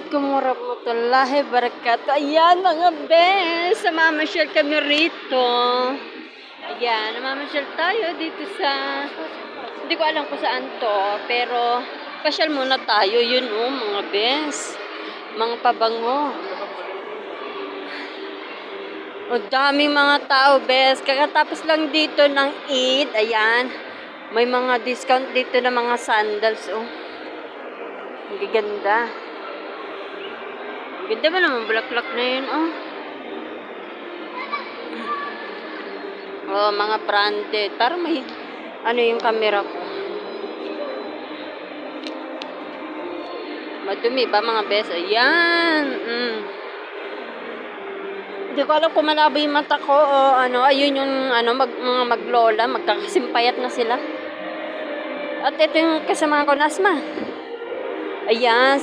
Assalamualaikum warahmatullahi wabarakatuh. Ayan mga bes, mamamasyal kami rito. Ayan, mamamasyal tayo dito sa, hindi ko alam kung saan to, pero pasyal muna tayo, yun oh mga bes. Mga pabango. O daming mga tao bes, kakatapos lang dito ng Eid, ayan. May mga discount dito na mga sandals oh. Ang ganda. Ganda ba naman, bulaklak na yun, oh. Oh, mga branded. Parang may, ano yung camera ko. Madumi ba mga bes? Ayan. Hindi ko alam kung malabo yung mata ko o ano. Ayun yung ano, mga maglola. Magkakasimpayat na sila. At ito yung kasama ko, Nasma. Ayan,